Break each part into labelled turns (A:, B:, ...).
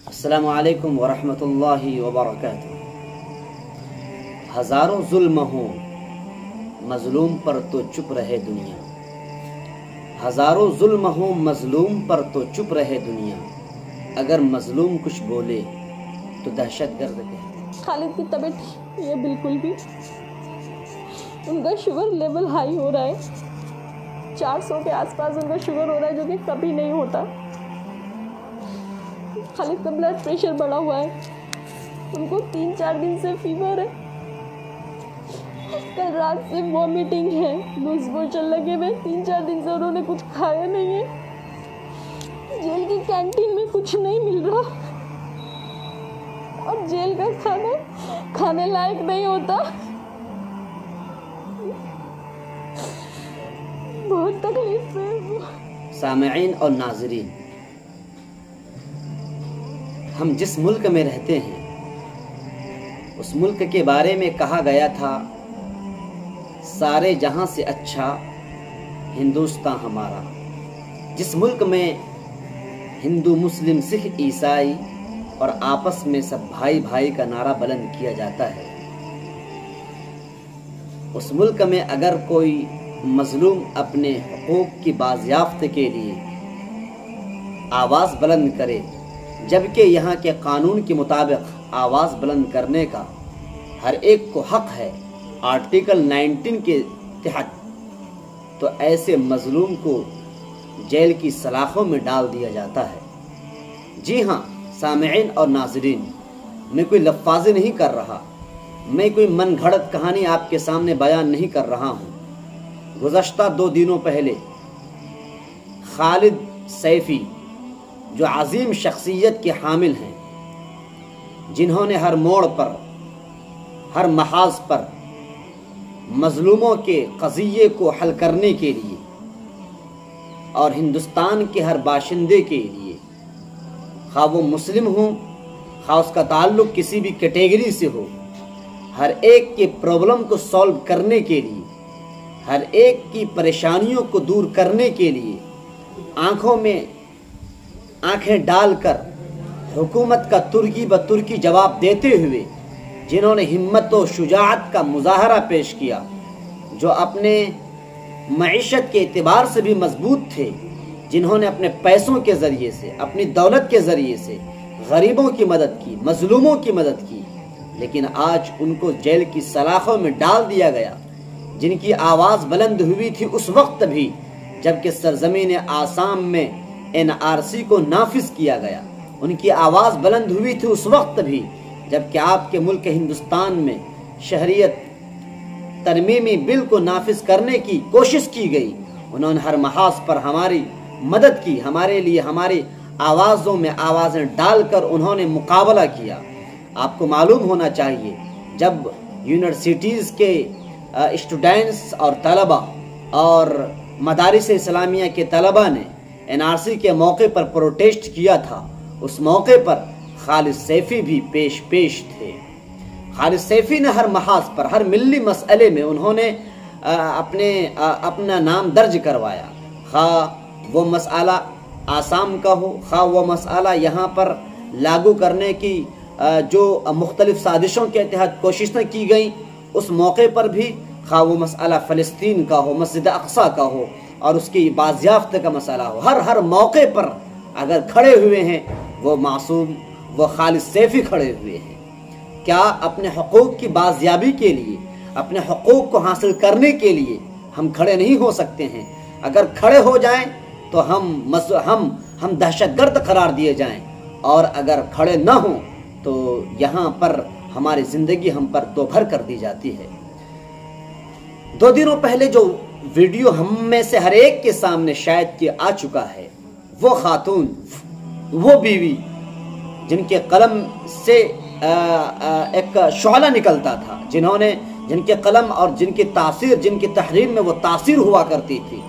A: السلام علیکم ورحمۃ اللہ وبرکاتہ۔ ہزاروں ظلم ہوں مظلوم پر تو چپ رہے دنیا، ہزاروں ظلم ہوں مظلوم پر تو چپ رہے دنیا، اگر مظلوم کچھ بولے تو دہشت گرد کہے۔
B: خالد کی طبیعت ٹھیک ہے بالکل بھی، ان کا شوگر لیول ہائی ہو رہا ہے، 400 کے آس پاس ان کا شوگر ہو رہا ہے، جو کہ کبھی نہیں ہوتا۔ خالد کا بلڈ پریشر بڑھا ہوا ہے، ان کو 3-4 دن سے فیور ہے، کل رات سے وامٹنگ ہے، لوز موشن لگے ہوئے، 3-4 دن سے انہوں نے کچھ کھایا نہیں ہے، جیل کی کینٹین میں کچھ نہیں مل رہا، اور جیل کا کھانا کھانے لائق نہیں ہوتا، بہت تکلیف ہے۔
A: سامعین اور ناظرین، ہم جس ملک میں رہتے ہیں اس ملک کے بارے میں کہا گیا تھا، سارے جہاں سے اچھا ہندوستان ہمارا۔ جس ملک میں ہندو مسلم سکھ عیسائی اور آپس میں سب بھائی بھائی کا نعرہ بلند کیا جاتا ہے، اس ملک میں اگر کوئی مظلوم اپنے حقوق کی بازیافت کے لیے آواز بلند کرے، جبکہ یہاں کے قانون کے مطابق آواز بلند کرنے کا ہر ایک کو حق ہے آرٹیکل 19 کے تحت، تو ایسے مظلوم کو جیل کی سلاخوں میں ڈال دیا جاتا ہے۔ جی ہاں سامعین اور ناظرین، میں کوئی لفاظی نہیں کر رہا، میں کوئی من گھڑت کہانی آپ کے سامنے بیان نہیں کر رہا ہوں۔ گزشتہ 2 دنوں پہلے خالد سیفی، جو عظیم شخصیت کے حامل ہیں، جنہوں نے ہر موڑ پر ہر محاذ پر مظلوموں کے قضیے کو حل کرنے کے لیے اور ہندوستان کے ہر باشندے کے لیے، خواہ وہ مسلم ہوں، خواہ اس کا تعلق کسی بھی کیٹیگری سے ہو، ہر ایک کے پرابلم کو سولو کرنے کے لیے، ہر ایک کی پریشانیوں کو دور کرنے کے لیے آنکھوں میں آنکھیں ڈال کر حکومت کا ترکی بترکی جواب دیتے ہوئے، جنہوں نے ہمت و شجاعت کا مظاہرہ پیش کیا، جو اپنے معیشت کے اعتبار سے بھی مضبوط تھے، جنہوں نے اپنے پیسوں کے ذریعے سے، اپنی دولت کے ذریعے سے غریبوں کی مدد کی، مظلوموں کی مدد کی، لیکن آج ان کو جیل کی سلاخوں میں ڈال دیا گیا۔ جن کی آواز بلند ہوئی تھی اس وقت بھی جبکہ سرزمین آسام میں NRC کو نافذ کیا گیا، ان کی آواز بلند ہوئی تھی اس وقت بھی جبکہ آپ کے ملک ہندوستان میں شہریت ترمیمی بل کو نافذ کرنے کی کوشش کی گئی۔ انہوں نے ہر محاذ پر ہماری مدد کی، ہمارے لیے ہماری آوازوں میں آوازیں ڈال کر انہوں نے مقابلہ کیا۔ آپ کو معلوم ہونا چاہیے، جب یونیورسٹیز کے اسٹوڈنٹس اور طلبہ اور مدارس اسلامیہ کے طلبہ نے NRC کے موقع پر پروٹیسٹ کیا تھا، اس موقع پر خالد سیفی بھی پیش تھے۔ خالد سیفی نے ہر محاذ پر، ہر ملی مسئلے میں انہوں نے اپنا نام درج کروایا، خواہ وہ مسئلہ آسام کا ہو، خواہ وہ مسئلہ یہاں پر لاگو کرنے کی جو مختلف سازشوں کے تحت کوششیں کی گئیں اس موقع پر بھی، خواہ وہ مسئلہ فلسطین کا ہو، مسجد اقصی کا ہو اور اس کی بازیافت کا مسئلہ ہو، ہر موقع پر اگر کھڑے ہوئے ہیں وہ معصوم، وہ خالد سیفی کھڑے ہوئے ہیں۔ کیا اپنے حقوق کی بازیابی کے لیے، اپنے حقوق کو حاصل کرنے کے لیے ہم کھڑے نہیں ہو سکتے ہیں؟ اگر کھڑے ہو جائیں تو ہم دہشت گرد قرار دیے جائیں، اور اگر کھڑے نہ ہوں تو یہاں پر ہماری زندگی ہم پر دوبھر کر دی جاتی ہے۔ 2 دنوں پہلے جو ویڈیو ہم میں سے ہر ایک کے سامنے شاید کہ آ چکا ہے، وہ خاتون، وہ بیوی جن کے قلم سے ایک شعلہ نکلتا تھا، جن کے قلم اور جن کی تاثیر، جن کی تحریر میں وہ تاثیر ہوا کرتی تھی،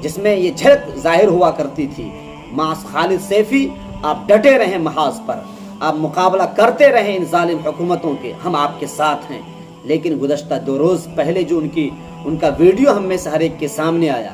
A: جس میں یہ جھلک ظاہر ہوا کرتی تھی۔ خالد سیفی، آپ ڈٹے رہیں محاذ پر، آپ مقابلہ کرتے رہیں ان ظالم حکومتوں کے، ہم آپ کے ساتھ ہیں۔ لیکن گزشتہ 2 روز پہلے جو ان کا ویڈیو ہم میں سے ہر ایک کے سامنے آیا،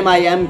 A: MIM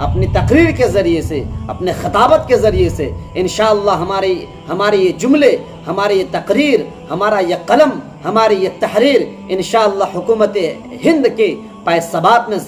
A: اپنی تقریر کے ذریعے سے، اپنے خطابت کے ذریعے سے انشاءاللہ ہمارے یہ جملے، ہماری یہ تقریر، ہمارا یہ قلم، ہماری یہ تحریر انشاءاللہ حکومت ہند کے پائے ثبات میں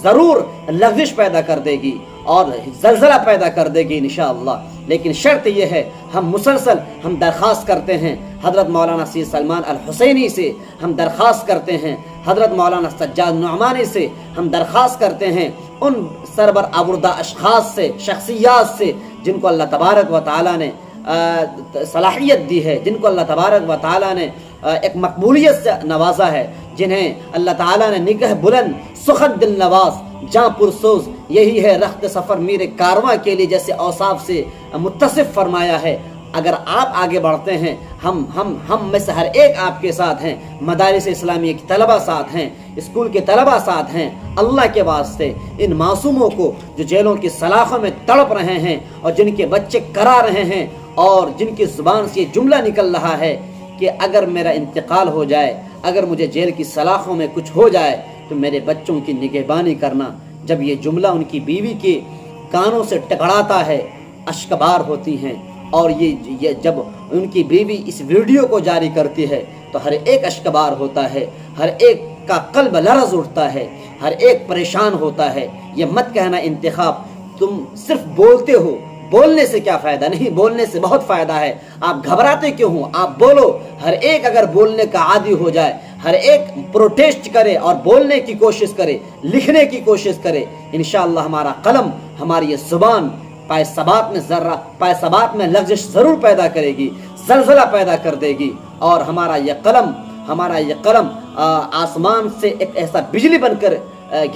A: ضرور لغزش پیدا کر دے گی اور زلزلہ پیدا کر دے گی انشاءاللہ۔ لیکن شرط یہ ہے، ہم مسلسل درخواست کرتے ہیں حضرت مولانا سید سلمان الحسینی سے، ہم درخواست کرتے ہیں حضرت مولانا سجاد نعمانی سے، ہم درخواست کرتے ہیں ان سربر آوردہ اشخاص سے، شخصیات سے جن کو اللہ تبارک و تعالیٰ نے صلاحیت دی ہے، جن کو اللہ تبارک و تعالیٰ نے ایک مقبولیت سے نوازا ہے، جنہیں اللہ تعالیٰ نے نگہ بلند، سخت دل نواز، جاں پرسوز، یہی ہے رخت سفر میرے کارواں کے لیے جیسے اوصاف سے متصف فرمایا ہے۔ اگر آپ آگے بڑھتے ہیں، ہم میں سے ہر ایک آپ کے ساتھ ہیں، مدارس اسلامیہ کے طلبہ ساتھ ہیں، اسکول کے طلبہ ساتھ ہیں۔ اللہ کے واسطے ان معصوموں کو جو جیلوں کی سلاخوں میں تڑپ رہے ہیں اور جن کے بچے کرا رہے ہیں اور جن کی زبان سے یہ جملہ نکل رہا ہے کہ اگر میرا انتقال ہو جائے، اگر مجھے جیل کی سلاخوں میں کچھ ہو جائے تو میرے بچوں کی نگہبانی کرنا، جب یہ جملہ ان کی بیوی کے کانوں سے ٹکراتا ہے، اشکبار ہوتی ہیں، اور یہ جب ان کی بیوی اس ویڈیو کو جاری کرتی ہے تو ہر ایک اشکبار ہوتا ہے، ہر ایک کا قلب لرز اٹھتا ہے، ہر ایک پریشان ہوتا ہے۔ یہ مت کہنا انتخاب تم صرف بولتے ہو، بولنے سے کیا فائدہ؟ نہیں، بولنے سے بہت فائدہ ہے۔ آپ گھبراتے کیوں ہوں؟ آپ بولو۔ ہر ایک اگر بولنے کا عادی ہو جائے، ہر ایک پروٹیسٹ کرے اور بولنے کی کوشش کرے، لکھنے کی کوشش کرے، انشاءاللہ ہمارا قلم، ہماری یہ زبان پائے ثبات میں لغزش ضرور پیدا کرے گی، زلزلہ پیدا کر دے گی، اور ہمارا یہ قلم آسمان سے ایک ایسا بجلی بن کر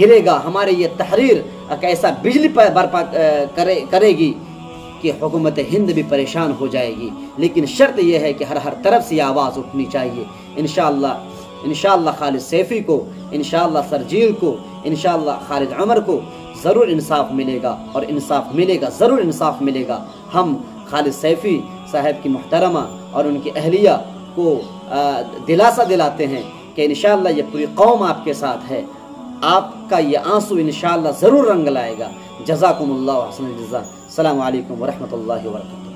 A: گرے گا، ہماری یہ تحریر ایک ایسا بجلی برپا کرے گی کہ حکومت ہند بھی پریشان ہو جائے گی۔ لیکن شرط یہ ہے کہ ہر طرف سے آواز اٹھنی چاہیے۔ انشاءاللہ خالد سیفی کو، انشاءاللہ سرجیل کو، انشاءاللہ خالد عمر کو ضرور انصاف ملے گا، اور انصاف ملے گا، ضرور انصاف ملے گا۔ ہم خالد سیفی صاحب کی محترمہ اور ان کی اہلیہ کو دلاسا دلاتے ہیں کہ انشاءاللہ یہ پوری قوم آپ کے ساتھ ہے، آپ کا یہ آنسو انشاءاللہ ضرور رنگ لائے گا۔ جزاکم اللہ احسن الجزا۔ السلام علیکم ورحمۃ اللہ وبرکاتہ۔